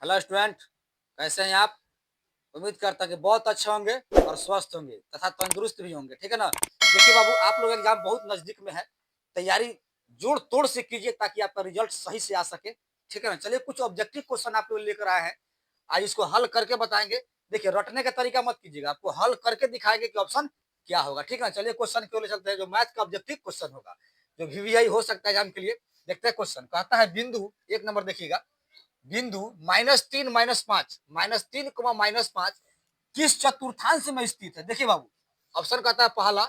Hello student, कैसे हैं आप? उम्मीद करता हूं कि बहुत अच्छे होंगे और स्वस्थ होंगे तथा तंदुरुस्त भी होंगे। ठीक है ना? देखिए बाबू, आप लोग एग्जाम बहुत नजदीक में है। तैयारी जोड़ तोड़ से कीजिए ताकि आपका रिजल्ट सही से आ सके। ठीक है ना? चलिए, कुछ ऑब्जेक्टिव क्वेश्चन आप लोग लेकर आए हैं। आज इसको हल करके बताएंगे। देखिए, रटने का तरीका मत कीजिएगा, आपको हल करके दिखाएंगे कि ऑप्शन क्या होगा। ठीक है ना? चलिए क्वेश्चन क्यों ले चलते हैं। जो मैथ का ऑब्जेक्टिव क्वेश्चन होगा, जो VVI हो सकता है एग्जाम के लिए। देखते हैं क्वेश्चन कहता है, बिंदु एक नंबर देखिएगा। बिंदु -3 - 5 -3, किस चतुर्थांश में स्थित है? देखिए बाबू, ऑप्शन कहता है पहला,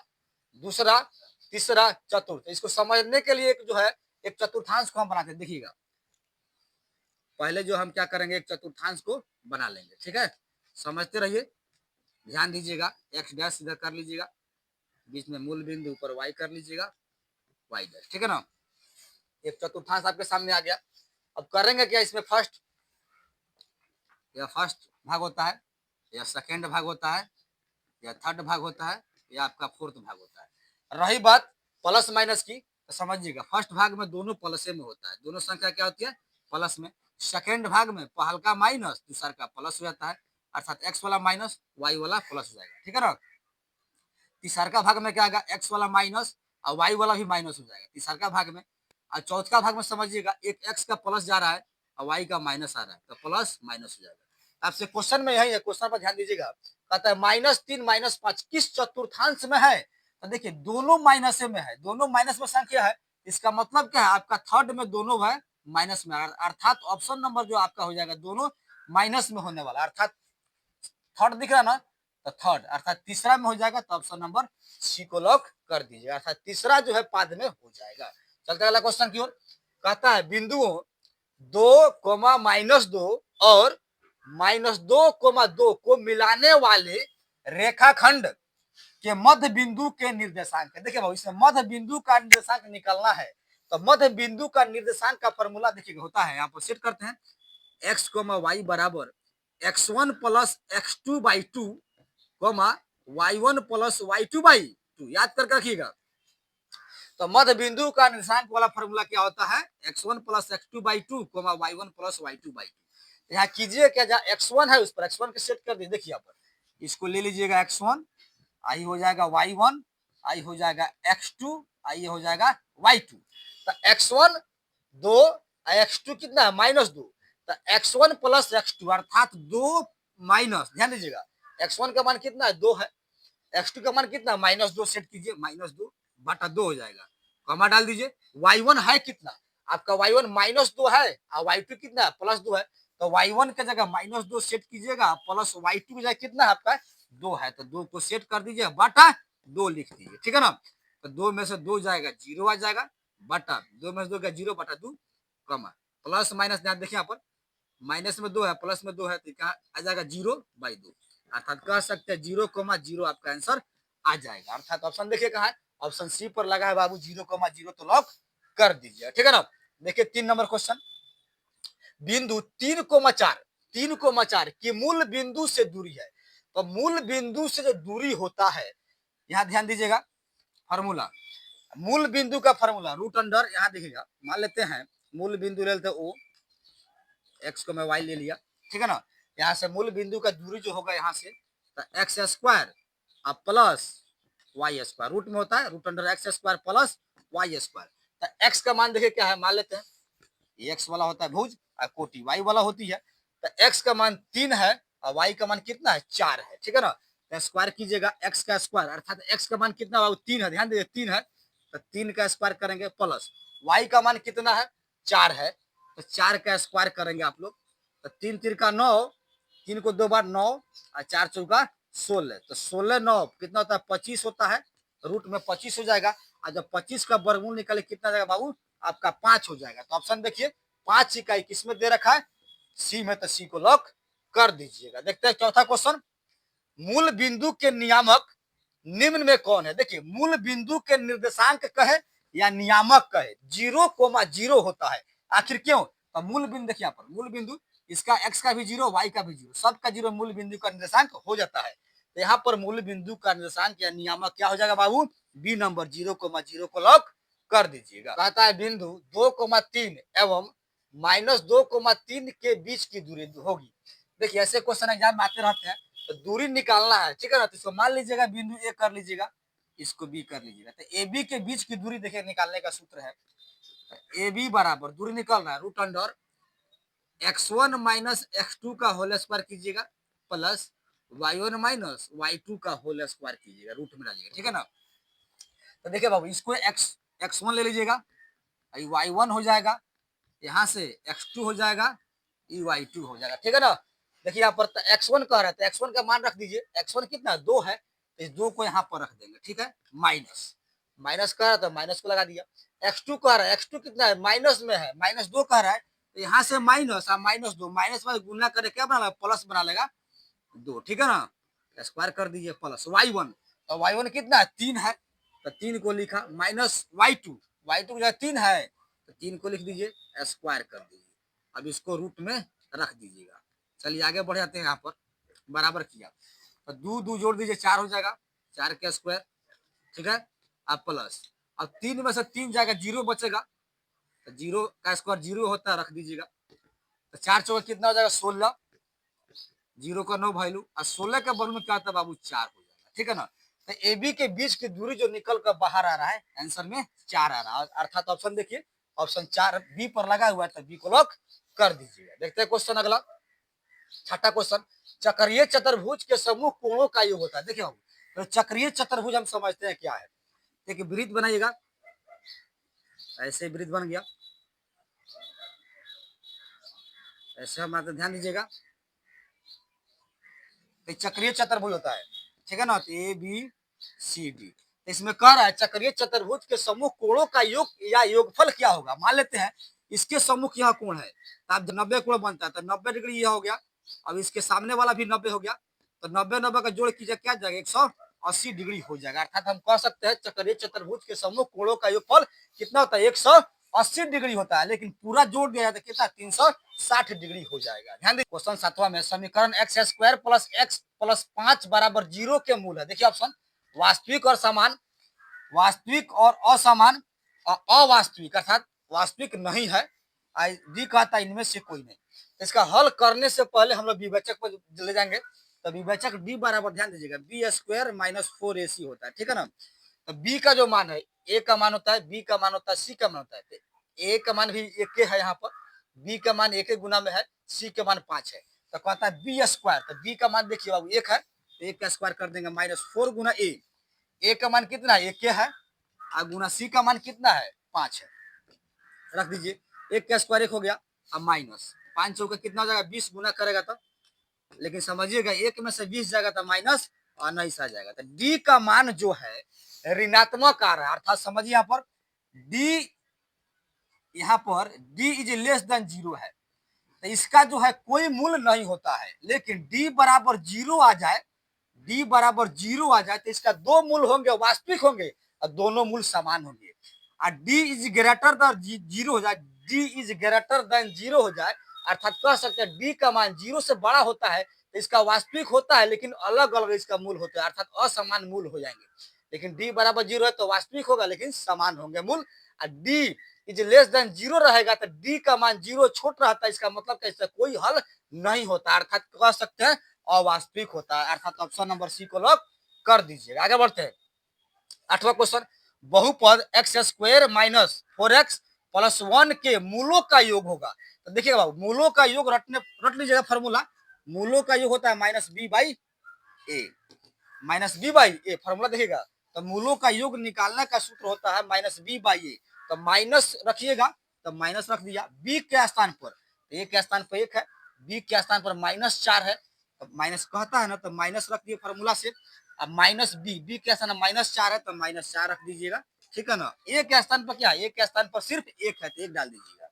दूसरा, तीसरा, चतुर्थ। इसको समझने के लिए एक जो है, एक चतुर्थांश को हम बनाते हैं। देखिएगा, पहले जो हम क्या करेंगे, एक चतुर्थांश को बना लेंगे। ठीक है, समझते रहिए, ध्यान दीजिएगा। एक्स डैश इधर कर लीजिएगा, बीच में मूल बिंदु ऊपर वाई कर लीजिएगा, वाई डैश। ठीक है ना? एक चतुर्थांश आपके सामने आ गया। अब करेंगे क्या इसमें? या फर्स्ट भाग होता है, या सेकेंड भाग होता है, या थर्ड भाग होता है, या आपका फोर्थ भाग होता है। रही बात प्लस माइनस की, तो समझिएगा, फर्स्ट भाग में दोनों प्लसे में होता है, दोनों संख्या क्या होती है? प्लस में। सेकेंड भाग में पहल का माइनस दूसरा का प्लस हो जाता है, अर्थात एक्स वाला माइनस वाई वाला प्लस हो जाएगा। ठीक है ना? तीसरा का भाग में क्या आएगा? एक्स वाला माइनस और वाई वाला भी माइनस हो जाएगा तीसरा का भाग में। और चौथा भाग में समझिएगा, एक एक्स का प्लस जा रहा है और वाई का माइनस आ रहा है, तो प्लस माइनस हो जाएगा। आपसे क्वेश्चन में यही है, क्वेश्चन पर ध्यान दीजिएगा। कहता है -3 - 5 किस चतुर्थांश में है? तो देखिए, दोनों माइनस में है, दोनों माइनस में संख्या है। इसका मतलब क्या है? आपका थर्ड में दोनों है माइनस में, अर्थात ऑप्शन नंबर जो आपका हो जाएगा दोनों माइनस में होने वाला, अर्थात थर्ड दिख रहा ना, तो थर्ड अर्थात तीसरा में हो जाएगा, तो ऑप्शन नंबर सी को लॉक कर दीजिए, अर्थात तीसरा जो है पाद में हो जाएगा। चलते अगला क्वेश्चन की ओर। कहता है, बिंदुओं 2, -2 और -2, 2 को मिलाने वाले रेखाखंड के मध्य बिंदु के निर्देशांक। देखिए भाई, इसमें मध्य बिंदु का निर्देशांक निकलना है। तो मध्य बिंदु का निर्देशांक का फॉर्मूला देखिए होता है, यहाँ पर सेट करते हैं, एक्स कोमा वाई बराबर x1 plus x2 by 2, y1 plus y2 by 2। याद करके रखिएगा। तो मध्य बिंदु का निर्देशांक वाला फॉर्मूला क्या होता है? x1 plus x2 by 2, y1 plus y2 by 2। यहाँ कीजिए क्या, जहाँ x1 है उस पर x1 के सेट कर दिए। देखिए यहाँ पर इसको ले लीजिएगा x1, आई हो जाएगा y1, आई हो जाएगा x2, आई हो जाएगा y2। तो x1 2, x2 कितना है? -2। तो x1 प्लस x2 अर्थात 2 माइनस, ध्यान दीजिएगा, x1 का मान कितना है? 2 है। x2 का मान कितना? -2 सेट कीजिए, -2 बटा 2 हो जाएगा, कमा डाल दीजिए। y1 है कितना? आपका y1 -2 है और y2 कितना है? +2 है। तो y1 के जगह -2 सेट कीजिएगा, प्लस y2 की जगह कितना है आपका? 2 है, तो 2 को सेट कर दीजिए, बटा 2 लिख दीजिए। ठीक है ना? तो 2 में से 2 जाएगा, 0 आ जाएगा, बटा 2 में से 2 का 0 बटा 2, कमा प्लस माइनस। ध्यान देखिए, यहाँ पर माइनस में 2 है, प्लस में 2 है, तो क्या आ जाएगा? 0/2, अर्थात कह सकते हैं 0,0 आपका आंसर आ जाएगा। अर्थात ऑप्शन देखिए कहा है, ऑप्शन सी पर लगा है बाबू, 0,0 तो लॉक कर दीजिए। ठीक है ना? देखिए 3 नंबर क्वेश्चन। बिंदु 3,4 की मूल बिंदु से दूरी है। तो मूल बिंदु से जो दूरी होता है, यहाँ ध्यान दीजिएगा, फॉर्मूला, मूल बिंदु का फॉर्मूला रूट अंडर, यहाँ देखिएगा, मान लेते हैं मूल बिंदु ले लेते ओ, एक्स को मैं वाई ले लिया। ठीक है ना? यहाँ से मूल बिंदु का दूरी जो होगा यहाँ से, तो एक्स स्क्वायर अब प्लस वाई स्क्वायर, रूट में होता है, root under x square plus y square. तो एक्स का मान देखिए क्या है, मान लेते हैं, ये एक्स वाला होता है भुज और कोटि वाई वाला होती है। तो एक्स का मान 3 है और वाई का मान कितना है? 4 है। ठीक है ना? तो स्क्वायर कीजिएगा एक्स का स्क्वायर, अर्थात एक्स का मान कितना है? 3 है, ध्यान दीजिए 3 है, तो 3 का स्क्वायर करेंगे, प्लस वाई का मान कितना है? 4 है, तो 4 का स्क्वायर करेंगे आप लोग, तो 3 3 का 9, 3 को 2 बार 9 और 4 चौका 16, तो 16 9 कितना होता है? 25 होता है, रूट में 25 हो जाएगा। और जब 25 का वर्गमूल निकाले कितना जाएगा बाबू? आपका 5 हो जाएगा। तो ऑप्शन देखिए, 5 इकाई किसमें दे रखा है? सी में, तो सी को लॉक कर दीजिएगा। देखते हैं चौथा क्वेश्चन। मूल बिंदु के नियामक निम्न में कौन है? देखिए, मूल बिंदु के निर्देशांक कहे या नियामक कहे, 0,0 होता है। आखिर क्यों? तो मूल बिंदु देखिए, यहाँ पर मूल बिंदु, इसका एक्स का भी 0, वाई का भी 0, सबका 0 मूल बिंदु का निर्देशांक हो जाता है। तो यहाँ पर मूल बिंदु का निर्देशांक या नियामक क्या हो जाएगा बाबू? बी नंबर, 0,0 को लॉक कर दीजिएगा। कहता है बिंदु 2,3 एवं -2,3 के बीच की दूरी होगी। देखिए ऐसे क्वेश्चन एग्जाम में आते रहते हैं, तो दूरी निकालना है, ठीक है ना। तो इसको मान लीजिएगा बिंदु ए कर लीजिएगा, इसको बी कर लीजिएगा। तो ए बी के बीच की दूरी देखिए निकालने का सूत्र है, ए बी बराबर दूरी निकालना है root under x1 minus x2 का होल स्क्वायर कीजिएगा प्लस y1 माइनस y2 का होल स्क्वायर कीजिएगा, रूट में डालिएगा, ठीक है ना। तो देखिए बाबू इसको x1 ले लीजिएगा, y1 हो जाएगा, यहाँ से x2 हो जाएगा, ये y2 हो जाएगा, ठीक है ना। देखिए यहाँ पर x1 कह रहा है, तो x1 का मान रख दीजिए। x1 कितना 2 है, तो इस 2 को यहाँ पर रख देंगे, ठीक है। माइनस माइनस कह रहा था, माइनस को लगा दिया। x2 कह रहा है, x2 कितना है, माइनस में है, -2 कह रहा है, तो यहाँ से माइनस -2, माइनस में गुना करे क्या बना लेगा, प्लस बना लेगा 2, ठीक है ना। स्क्वायर कर दीजिए प्लस y1, तो y1 कितना है 3 है, तो 3 को लिखा माइनस y2 की जगह 3 है, तो 3 को लिख दीजिए, स्क्वायर कर दीजिए। अब इसको रूट में रख दीजिएगा। चलिए आगे बढ़ जाते हैं, यहाँ पर बराबर किया तो 2 जोड़ दीजिए, 4 हो जाएगा, 4 का स्क्वायर, ठीक है। अब प्लस, अब 3 में से 3 जाएगा, 0 बचेगा, तो 0 का स्क्वायर 0 होता है, रख दीजिएगा। तो 4 चौका कितना हो जाएगा 16, 0 का 9 वैल्यू, और 16 के बगल में क्या आता है बाबू 4 हो जाएगा, ठीक है ना। तो ए बी के बीच की दूरी जो निकल कर बाहर आ रहा है, आंसर में 4 आ रहा है, अर्थात ऑप्शन देखिए, ऑप्शन 4 बी पर लगा हुआ है, तो बी को लॉक कर दीजिएगा। देखते हैं क्वेश्चन अगला, छठा क्वेश्चन, चक्रीय चतुर्भुज के समूह कोणों का योग होता है। देखिए तो चक्रीय चतुर्भुज हम समझते हैं क्या है। देखिए वृत्त बनाइएगा, ऐसे वृत्त बन गया, ऐसे हम आते, ध्यान दीजिएगा, तो चक्रीय चतुर्भुज होता है, ठीक है ना। तो ए बी सी डी, इसमें कह रहा है चक्रीय चतुर्भुज के समूह कोणों का योग या योगफल क्या होगा। मान लेते हैं इसके सम्मुख यह कोण है, तो अब 90 कोण बनता है, तो 90 डिग्री यह हो गया। अब इसके सामने वाला भी 90 हो गया, तो 90 का जोड़ कीजिए, क्या जाएगा 180 डिग्री हो जाएगा। अर्थात हम कह सकते हैं चक्रीय चतुर्भुज के सम्मुख कोणों का योगफल कितना होता है, 180 डिग्री होता है, लेकिन पूरा जोड़ दिया जाता है कितना, 360 डिग्री हो जाएगा। ध्यान दीजिए क्वेश्चन 7वां में, समीकरण x square plus x plus 5 बराबर 0 के मूल है। देखिए ऑप्शन, वास्तविक और समान, वास्तविक और असमान, और अवास्तविक अर्थात वास्तविक नहीं है, डी कहता है इनमें से कोई नहीं। इसका हल करने से पहले हम लोग विवेचक पर ले जाएंगे, तो विवेचक डी बराबर, ध्यान दीजिएगा, बी स्क्वायर माइनस 4ac होता है, ठीक है ना। तो बी का जो मान है, ए का मान होता है, बी का मान होता है, सी का मान होता है। तो ए का मान भी एक है यहाँ पर, बी का मान एक गुना में है, सी का मान 5 है, तो कहता है बी स्क्वायर। तो बी का मान देखिए बाबू 1 है, तो 1 का स्क्वायर कर देंगे, -4 गुना ए का मान कितना है, 1 है, और गुना सी का मान कितना है 5 है, रख दीजिए। 1 का स्क्वायर 1 हो गया, अब माइनस 5 चौका कितना हो जाएगा 20 गुना करेगा तो, लेकिन समझिएगा 1 में से 20 जाएगा तो माइनस और 19 आ जाएगा। तो डी का मान जो है ऋणात्मक आ रहा है, अर्थात समझिए यहाँ पर डी, यहाँ पर डी इज लेस देन 0 है, तो इसका जो है कोई मूल्य नहीं होता है। लेकिन डी बराबर 0 आ जाए, डी बराबर 0 आ जाए, तो इसका दो मूल होंगे, वास्तविक होंगे, और दोनों मूल समान होंगे। और डी इज ग्रेटर देन 0 हो जाए, डी इज ग्रेटर देन 0 हो जाए, अर्थात कह सकते हैं डी का मान 0 से बड़ा होता है, तो इसका वास्तविक होता है, लेकिन अलग अलग इसका मूल होता है, अर्थात असमान मूल हो जाएंगे। लेकिन डी बराबर 0 है तो वास्तविक होगा, लेकिन समान होंगे मूल। और डी इज लेस देन 0 रहेगा, तो डी का मान 0 छोट रहता है, इसका मतलब कैसे कोई हल नहीं होता, अर्थात कह सकते हैं अवास्तविक होता है, अर्थात ऑप्शन नंबर सी को लॉक कर दीजिएगा। आगे बढ़ते हैं, 8वां क्वेश्चन, बहुपद x square minus 4x plus 1 के मूलों का योग होगा। तो देखिएगा बाबू, मूलों का योग रट लीजिएगा फॉर्मूला, मूलों का योग होता है minus b by a, formula देखिएगा। तो मूलों का योग निकालने का सूत्र होता है माइनस बी बाई ए, तो माइनस रखिएगा, तो माइनस रख दिया, बी के स्थान पर ए के स्थान पर 1 है, बी के स्थान पर -4 है, तो माइनस कहता है ना, तो माइनस रख दिए फॉर्मूला से। अब माइनस बी के स्थान -4 है, तो -4 रख दीजिएगा, ठीक है ना। ए के स्थान पर क्या है, ए के स्थान पर सिर्फ 1 है, तो 1 डाल दीजिएगा।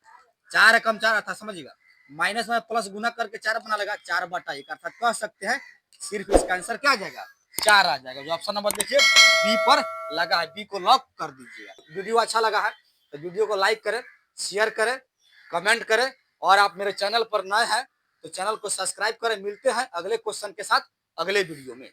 4 है कम 4 था, समझिएगा, माइनस में प्लस गुना करके 4 बना लेगा, 4/1, अर्थात कह सकते हैं सिर्फ इसका आंसर क्या आ जाएगा 4 आ जाएगा। जो ऑप्शन नंबर देखिए बी पर लगा है, बी को लॉक कर दीजिएगा। वीडियो अच्छा लगा है तो वीडियो को लाइक करें, शेयर करें, कमेंट करें, और आप मेरे चैनल पर नए हैं तो चैनल को सब्सक्राइब करें। मिलते हैं अगले क्वेश्चन के साथ अगले वीडियो में।